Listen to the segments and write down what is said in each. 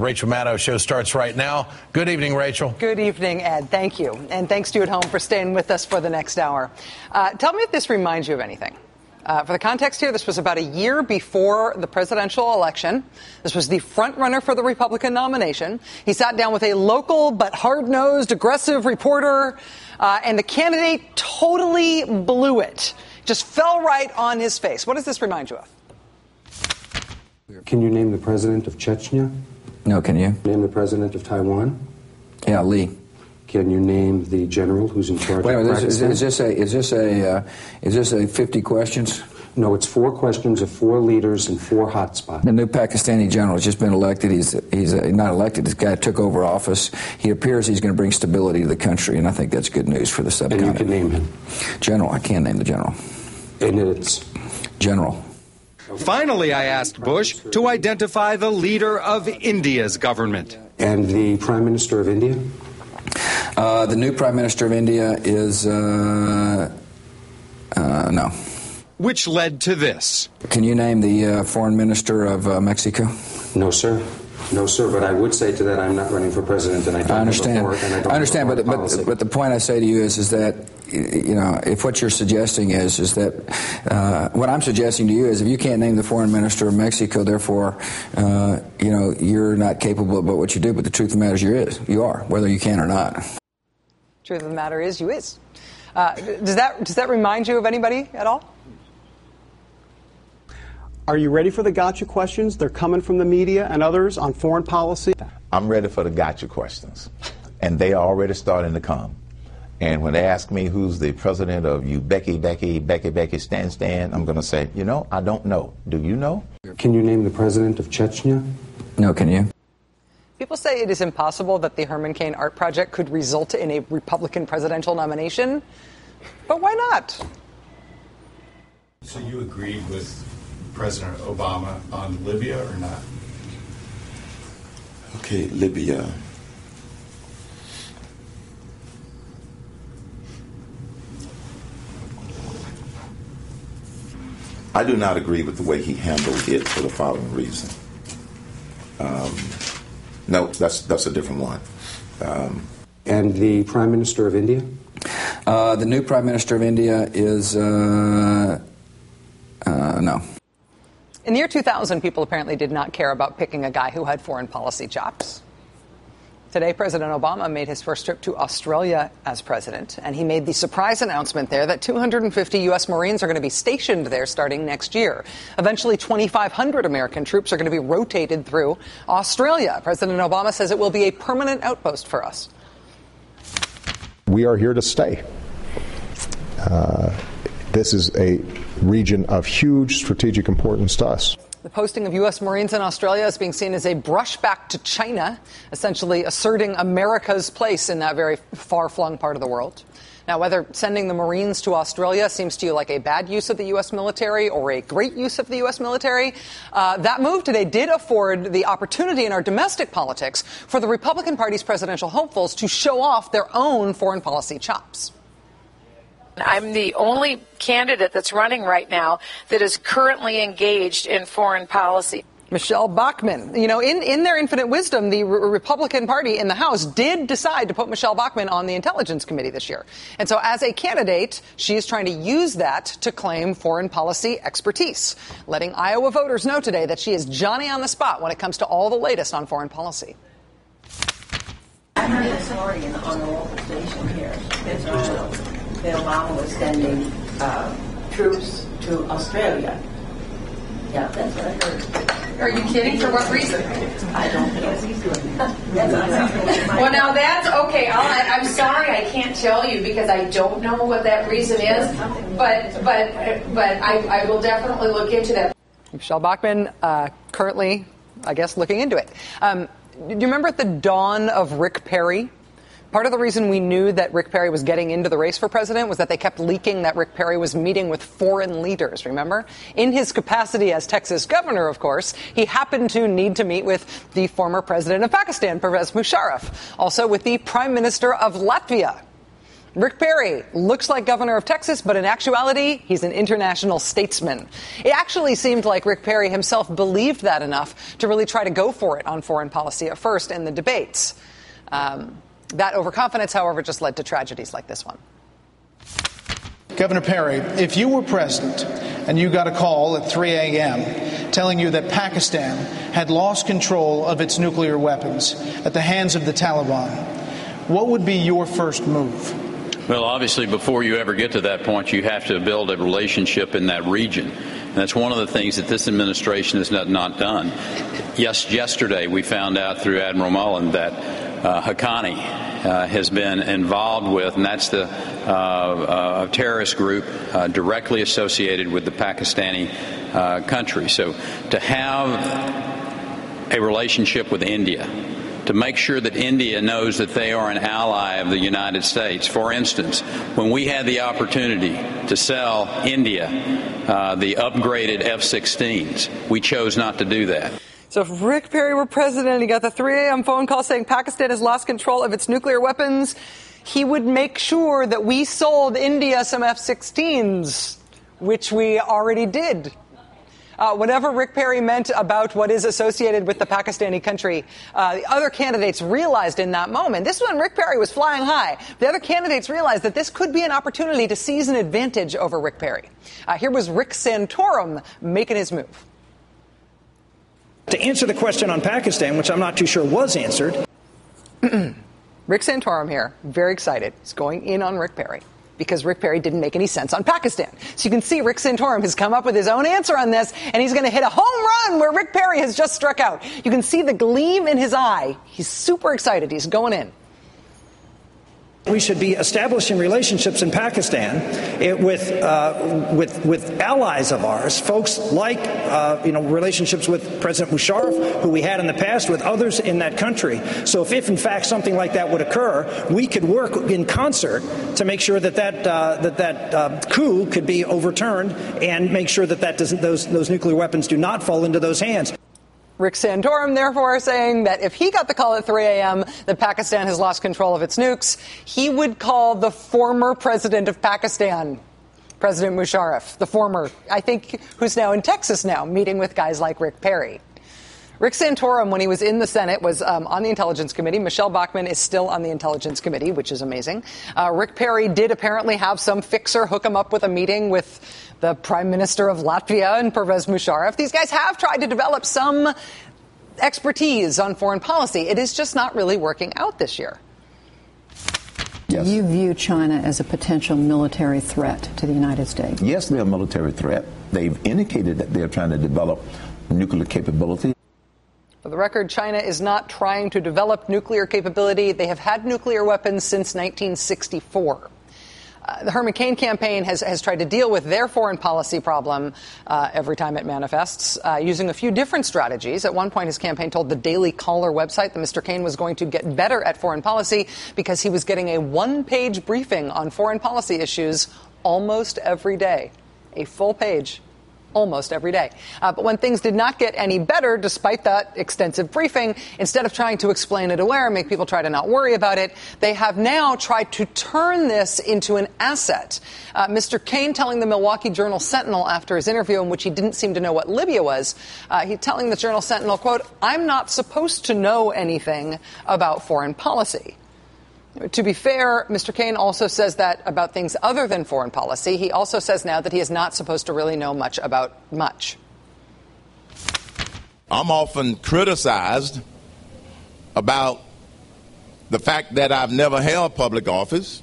The Rachel Maddow Show starts right now. Good evening, Rachel. Good evening, Ed. Thank you. And thanks to you at home for staying with us for the next hour. Tell me if this reminds you of anything. For the context here, this was about a year before the presidential election. This was the front runner for the Republican nomination. He sat down with a local but hard-nosed, aggressive reporter, and the candidate totally blew it. Just fell right on his face. What does this remind you of? Can you name the president of Chechnya? No, can you? Name the president of Taiwan? Yeah, Lee. Can you name the general who's in charge of Pakistan? Is this a 50 questions? No, it's 4 questions of 4 leaders and 4 hotspots. The new Pakistani general has just been elected. He's not elected. This guy took over office. He appears he's going to bring stability to the country, and I think that's good news for the subcontinent. And you can name him. General. I can't name the general. And it's? General. Finally, I asked Bush to identify the leader of India's government. And the Prime Minister of India? The new Prime Minister of India is, no. Which led to this. Can you name the Foreign Minister of Mexico? No, sir. No, sir, but I would say to that I'm not running for president, and I don't understand. I understand, but the point I say to you is that, you know, if what you're suggesting is that what I'm suggesting to you is if you can't name the foreign minister of Mexico, therefore, you know, you're not capable of what you do. But the truth of the matter is you are, whether you can or not. Truth of the matter is you is. Does that remind you of anybody at all? Are you ready for the gotcha questions? They're coming from the media and others on foreign policy. I'm ready for the gotcha questions, and they are already starting to come. And when they ask me who's the president of Becky, Stan, I'm going to say, you know, I don't know. Do you know? Can you name the president of Chechnya? No, can you? People say it is impossible that the Herman Cain Art Project could result in a Republican presidential nomination. But why not? So you agreed with President Obama on Libya or not? Okay, Libya. I do not agree with the way he handled it for the following reason. No, that's a different one. And the Prime Minister of India? The new Prime Minister of India is, no. In the year 2000, people apparently did not care about picking a guy who had foreign policy chops. Today, President Obama made his first trip to Australia as president, and he made the surprise announcement there that 250 U.S. Marines are going to be stationed there starting next year. Eventually, 2,500 American troops are going to be rotated through Australia. President Obama says it will be a permanent outpost for us. We are here to stay. This is a region of huge strategic importance to us. The posting of U.S. Marines in Australia is being seen as a brushback to China, essentially asserting America's place in that very far-flung part of the world. Now, whether sending the Marines to Australia seems to you like a bad use of the U.S. military or a great use of the U.S. military, that move today did afford the opportunity in our domestic politics for the Republican Party's presidential hopefuls to show off their own foreign policy chops. I'm the only candidate that's running right now that is currently engaged in foreign policy. Michelle Bachmann. You know, in their infinite wisdom, the Republican Party in the House did decide to put Michelle Bachmann on the Intelligence Committee this year. And so as a candidate, she is trying to use that to claim foreign policy expertise, letting Iowa voters know today that she is Johnny on the spot when it comes to all the latest on foreign policy. I heard this morning on the local station here that Obama was sending troops to Australia. Yeah, that's what I heard. Are you kidding? For what reason? I don't know. He's doing that. Well, now that's okay. I'm sorry I can't tell you because I don't know what that reason is. But I will definitely look into that. Michelle Bachmann currently, I guess, looking into it. Do you remember at the dawn of Rick Perry? Part of the reason we knew that Rick Perry was getting into the race for president was that they kept leaking that Rick Perry was meeting with foreign leaders, remember? In his capacity as Texas governor, of course, he happened to need to meet with the former president of Pakistan, Pervez Musharraf, also with the prime minister of Latvia. Rick Perry looks like governor of Texas, but in actuality, he's an international statesman. It actually seemed like Rick Perry himself believed that enough to really try to go for it on foreign policy at first in the debates. That overconfidence, however, just led to tragedies like this one. Governor Perry, if you were president and you got a call at 3 a.m. telling you that Pakistan had lost control of its nuclear weapons at the hands of the Taliban, what would be your first move? Well, obviously, before you ever get to that point, you have to build a relationship in that region. And that's one of the things that this administration has not done. Yesterday, we found out through Admiral Mullen that Haqqani has been involved with, and that's the terrorist group directly associated with the Pakistani country. So to have a relationship with India, to make sure that India knows that they are an ally of the United States. For instance, when we had the opportunity to sell India the upgraded F-16s, we chose not to do that. So if Rick Perry were president, he got the 3 a.m. phone call saying Pakistan has lost control of its nuclear weapons, he would make sure that we sold India some F-16s, which we already did. Whatever Rick Perry meant about what is associated with the Pakistani country, the other candidates realized in that moment. This is when Rick Perry was flying high. The other candidates realized that this could be an opportunity to seize an advantage over Rick Perry. Here was Rick Santorum making his move. To answer the question on Pakistan, which I'm not too sure was answered. Rick Santorum here, very excited. He's going in on Rick Perry, because Rick Perry didn't make any sense on Pakistan. So you can see Rick Santorum has come up with his own answer on this, and he's going to hit a home run where Rick Perry has just struck out. You can see the gleam in his eye. He's super excited. He's going in. We should be establishing relationships in Pakistan with allies of ours, folks like relationships with President Musharraf, who we had in the past, with others in that country. So if in fact something like that would occur, we could work in concert to make sure that coup could be overturned and make sure that those nuclear weapons do not fall into those hands. Rick Santorum, therefore, saying that if he got the call at 3 a.m. that Pakistan has lost control of its nukes, he would call the former president of Pakistan, President Musharraf, the former, I think, who's now in Texas now, meeting with guys like Rick Perry. Rick Santorum, when he was in the Senate, was on the Intelligence Committee. Michelle Bachmann is still on the Intelligence Committee, which is amazing. Rick Perry did apparently have some fixer hook him up with a meeting with the Prime Minister of Latvia and Pervez Musharraf. These guys have tried to develop some expertise on foreign policy. It is just not really working out this year. Yes. Do you view China as a potential military threat to the United States? Yes, they're a military threat. They've indicated that they're trying to develop nuclear capability. For the record, China is not trying to develop nuclear capability. They have had nuclear weapons since 1964. The Herman Cain campaign has tried to deal with their foreign policy problem every time it manifests, using a few different strategies. At one point, his campaign told the Daily Caller website that Mr. Cain was going to get better at foreign policy because he was getting a one-page briefing on foreign policy issues almost every day. A full page. Almost every day. But when things did not get any better, despite that extensive briefing, instead of trying to explain it away or make people try to not worry about it, they have now tried to turn this into an asset. Mr. Cain telling the Milwaukee Journal-Sentinel after his interview, in which he didn't seem to know what Libya was, he's telling the Journal-Sentinel, quote, "I'm not supposed to know anything about foreign policy." To be fair, Mr. Cain also says that about things other than foreign policy. He also says now that he is not supposed to really know much about much. I'm often criticized about the fact that I've never held public office,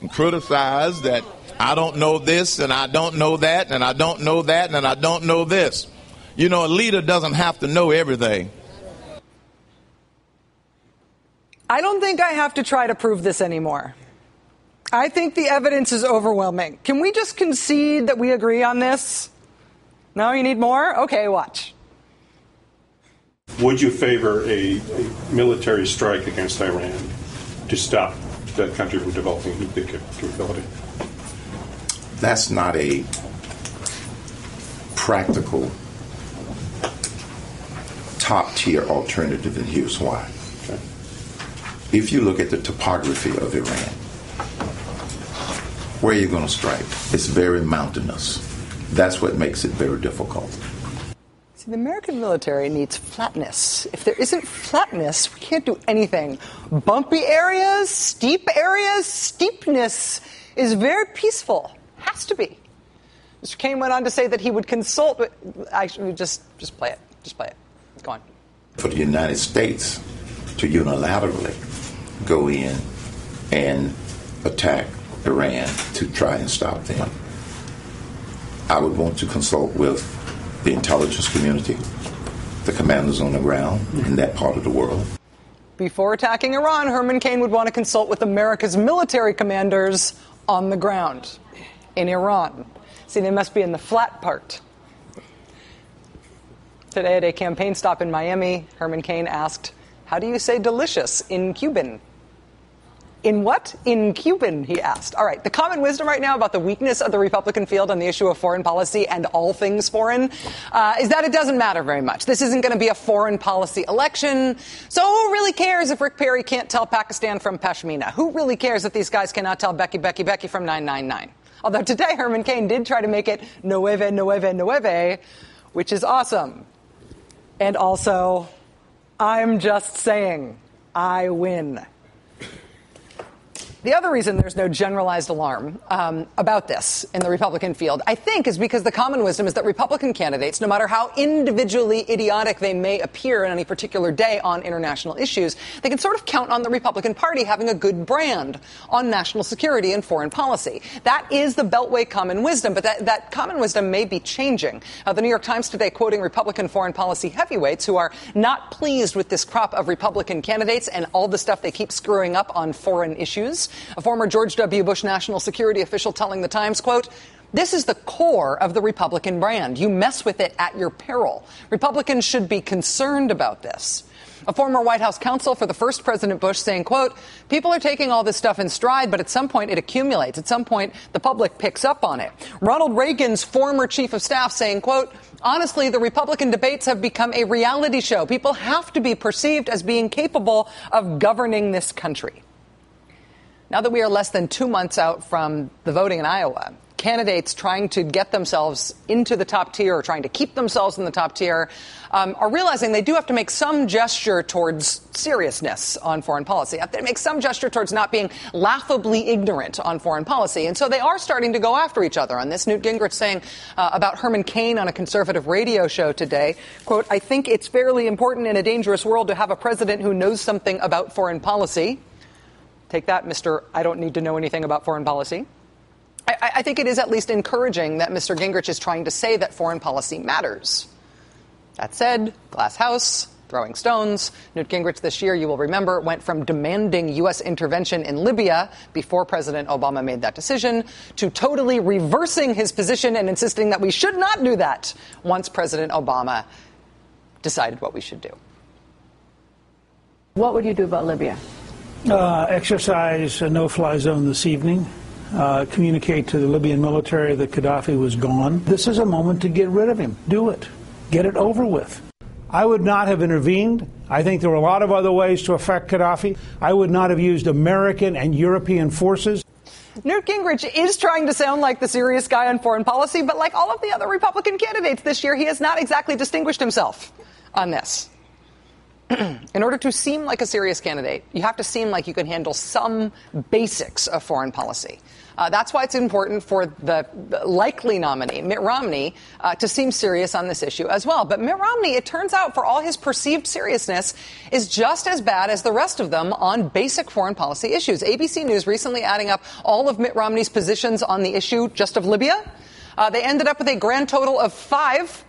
and criticized that I don't know this and I don't know that and I don't know that and I don't know this. You know, a leader doesn't have to know everything. I don't think I have to try to prove this anymore. I think the evidence is overwhelming. Can we just concede that we agree on this? No, you need more? Okay, watch. Would you favor a military strike against Iran to stop that country from developing nuclear capability? That's not a practical, top-tier alternative, and here's why. If you look at the topography of Iran, Where are you going to strike? It's very mountainous. That's what makes it very difficult. See, the American military needs flatness. If there isn't flatness, we can't do anything. Bumpy areas, steepness is very peaceful. Has to be. Mr. Kaine went on to say that he would consult with... Actually, just play it. Just play it. Go on. For the United States to unilaterally go in and attack Iran to try and stop them, I would want to consult with the intelligence community, the commanders on the ground in that part of the world. Before attacking Iran, Herman Cain would want to consult with America's military commanders on the ground in Iran. See, they must be in the flat part. Today at a campaign stop in Miami, Herman Cain asked, "How do you say delicious in Cuban?" In what? In Cuban, he asked. All right, the common wisdom right now about the weakness of the Republican field on the issue of foreign policy and all things foreign is that it doesn't matter very much. This isn't going to be a foreign policy election. So who really cares if Rick Perry can't tell Pakistan from Pashmina? Who really cares if these guys cannot tell Becky from 999? Although today Herman Cain did try to make it nueve, nueve, nueve, which is awesome. And also, I'm just saying, I win. The other reason there's no generalized alarm about this in the Republican field, I think, is because the common wisdom is that Republican candidates, no matter how individually idiotic they may appear on any particular day on international issues, they can sort of count on the Republican Party having a good brand on national security and foreign policy. That is the Beltway common wisdom, but that common wisdom may be changing. The New York Times today quoting Republican foreign policy heavyweights who are not pleased with this crop of Republican candidates and all the stuff they keep screwing up on foreign issues. A former George W. Bush national security official telling the Times, quote, "This is the core of the Republican brand. You mess with it at your peril. Republicans should be concerned about this." A former White House counsel for the first President Bush saying, quote, "People are taking all this stuff in stride, but at some point it accumulates. At some point, the public picks up on it." Ronald Reagan's former chief of staff saying, quote, "Honestly, the Republican debates have become a reality show. People have to be perceived as being capable of governing this country." Now that we are less than 2 months out from the voting in Iowa, candidates trying to get themselves into the top tier or trying to keep themselves in the top tier are realizing they do have to make some gesture towards seriousness on foreign policy. They have to make some gesture towards not being laughably ignorant on foreign policy. And so they are starting to go after each other on this. Newt Gingrich saying about Herman Cain on a conservative radio show today, quote, "I think it's fairly important in a dangerous world to have a president who knows something about foreign policy." Take that, Mr. I don't need to know anything about foreign policy. I think it is at least encouraging that Mr. Gingrich is trying to say that foreign policy matters. That said, glass house, throwing stones. Newt Gingrich this year, you will remember, went from demanding U.S. intervention in Libya before President Obama made that decision to totally reversing his position and insisting that we should not do that once President Obama decided what we should do. What would you do about Libya? Exercise a no-fly zone this evening. Communicate to the Libyan military that Gaddafi was gone. This is a moment to get rid of him. Do it. Get it over with. I would not have intervened. I think there were a lot of other ways to affect Gaddafi. I would not have used American and European forces. Newt Gingrich is trying to sound like the serious guy on foreign policy, but like all of the other Republican candidates this year, he has not exactly distinguished himself on this. In order to seem like a serious candidate, you have to seem like you can handle some basics of foreign policy. That's why it's important for the likely nominee, Mitt Romney, to seem serious on this issue as well. But Mitt Romney, it turns out, for all his perceived seriousness, is just as bad as the rest of them on basic foreign policy issues. ABC News recently adding up all of Mitt Romney's positions on the issue just of Libya. They ended up with a grand total of 5.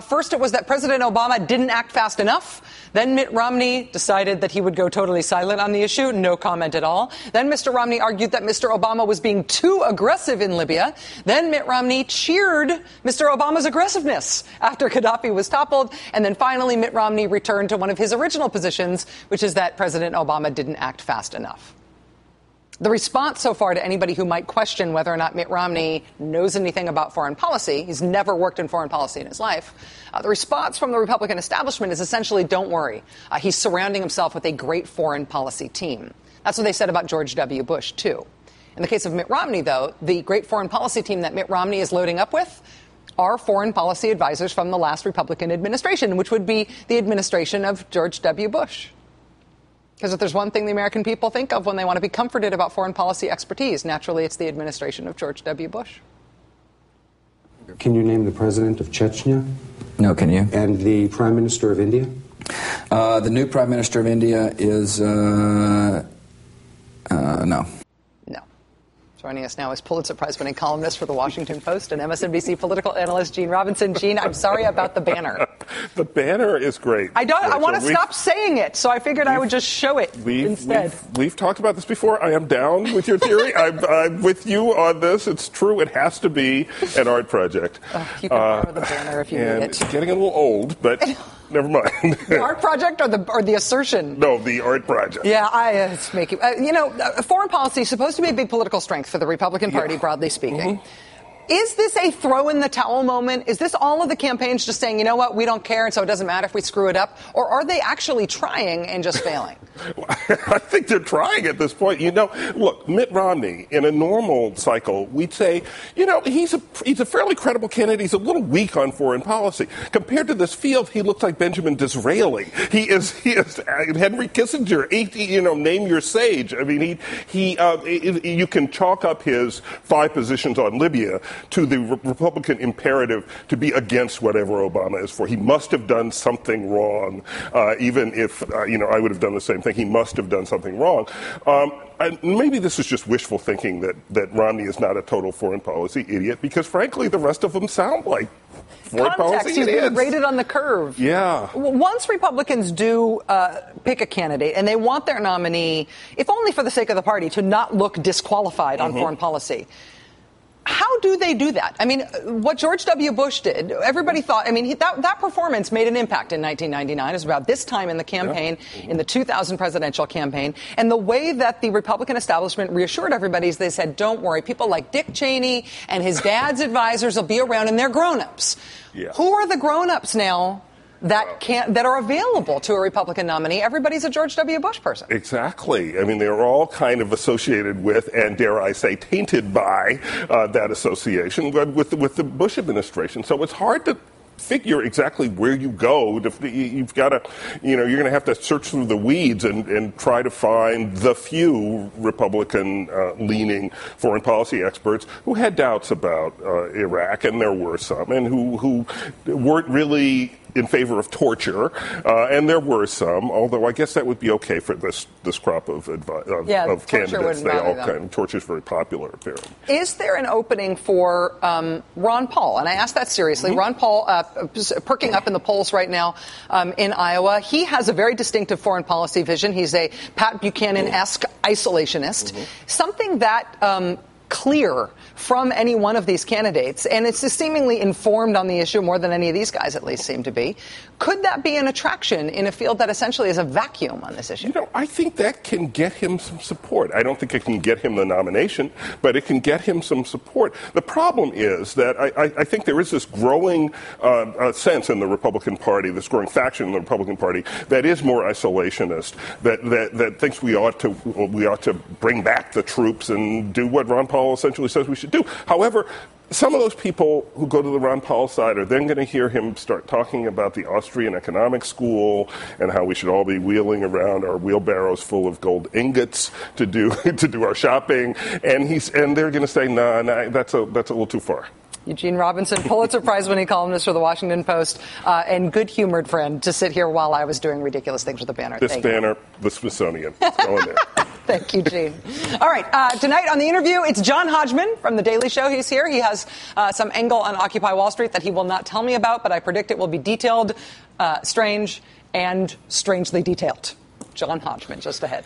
First, it was that President Obama didn't act fast enough. Then Mitt Romney decided that he would go totally silent on the issue. No comment at all. Then Mr. Romney argued that Mr. Obama was being too aggressive in Libya. Then Mitt Romney cheered Mr. Obama's aggressiveness after Gaddafi was toppled. And then finally, Mitt Romney returned to one of his original positions, which is that President Obama didn't act fast enough. The response so far to anybody who might question whether or not Mitt Romney knows anything about foreign policy, he's never worked in foreign policy in his life, the response from the Republican establishment is essentially, don't worry. He's surrounding himself with a great foreign policy team. That's what they said about George W. Bush, too. In the case of Mitt Romney, though, the great foreign policy team that Mitt Romney is loading up with are foreign policy advisors from the last Republican administration, which would be the administration of George W. Bush. Because if there's one thing the American people think of when they want to be comforted about foreign policy expertise, naturally it's the administration of George W. Bush. Can you name the president of Chechnya? No, can you? And the prime minister of India? The new prime minister of India is no. No. Joining us now is Pulitzer Prize-winning columnist for The Washington Post and MSNBC political analyst Gene Robinson. Gene, I'm sorry about the banner. The banner is great. I want to stop saying it, so I figured I would just show it instead. We've talked about this before. I am down with your theory. I'm with you on this. It's true. It has to be an art project. You can borrow the banner if you need it. It's getting a little old, but never mind. The art project or the assertion? No, the art project. Yeah, it's making... foreign policy is supposed to be a big political strength for the Republican Party, broadly speaking. Mm-hmm. Is this a throw-in-the-towel moment? Is this all of the campaigns just saying, you know what, we don't care, and so it doesn't matter if we screw it up? Or are they actually trying and just failing? I think they're trying at this point. Look, Mitt Romney, in a normal cycle, we'd say, he's a fairly credible candidate. He's a little weak on foreign policy. Compared to this field, he looks like Benjamin Disraeli. He is Henry Kissinger. Name your sage. I mean, you can chalk up his 5 positions on Libya to the Republican imperative to be against whatever Obama is for. He must have done something wrong, even if, I would have done the same thing. He must have done something wrong. And maybe this is just wishful thinking that Romney is not a total foreign policy idiot, because, frankly, the rest of them sound like foreign policy idiots. He's been rated on the curve. Yeah. Once Republicans do pick a candidate and they want their nominee, if only for the sake of the party, to not look disqualified on foreign policy, how do they do that? I mean, what George W. Bush did, everybody thought, that performance made an impact in 1999. It was about this time in the campaign, in the 2000 presidential campaign. And the way that the Republican establishment reassured everybody is they said, don't worry, people like Dick Cheney and his dad's advisors will be around, and they're grown-ups. Yeah. Who are the grown-ups now that are available to a Republican nominee? Everybody's a George W. Bush person. Exactly. I mean, they're all kind of associated with, and dare I say, tainted by that association with the Bush administration. So it's hard to figure exactly where you go. You've got to, you're going to have to search through the weeds and try to find the few Republican-leaning foreign policy experts who had doubts about Iraq, and there were some, and who weren't really in favor of torture, and there were some, although I guess that would be okay for this crop of candidates. Torture is very popular, apparently. Is there an opening for Ron Paul? And I ask that seriously. Ron Paul, perking up in the polls right now in Iowa. He has a very distinctive foreign policy vision. He's a Pat Buchanan-esque isolationist. Something that clear from any one of these candidates, and it's seemingly informed on the issue more than any of these guys at least seem to be. Could that be an attraction in a field that essentially is a vacuum on this issue? I think that can get him some support. I don't think it can get him the nomination, but it can get him some support. The problem is that I think there is this growing sense in the Republican Party, this growing faction in the Republican Party that is more isolationist, that thinks we ought to bring back the troops and do what Ron Paul essentially says we should do. However, some of those people who go to the Ron Paul side are then going to hear him start talking about the Austrian economic school and how we should all be wheeling around our wheelbarrows full of gold ingots to do our shopping, and they're going to say, nah, that's a little too far. Eugene Robinson, Pulitzer Prize-winning columnist for The Washington Post, and good-humored friend to sit here while I was doing ridiculous things with the banner. This banner, the Smithsonian. It's going there. Thank you, Gene. All right, tonight on The Interview, it's John Hodgman from The Daily Show. He's here. He has some angle on Occupy Wall Street that he will not tell me about, but I predict it will be detailed, strange, and strangely detailed. John Hodgman, just ahead.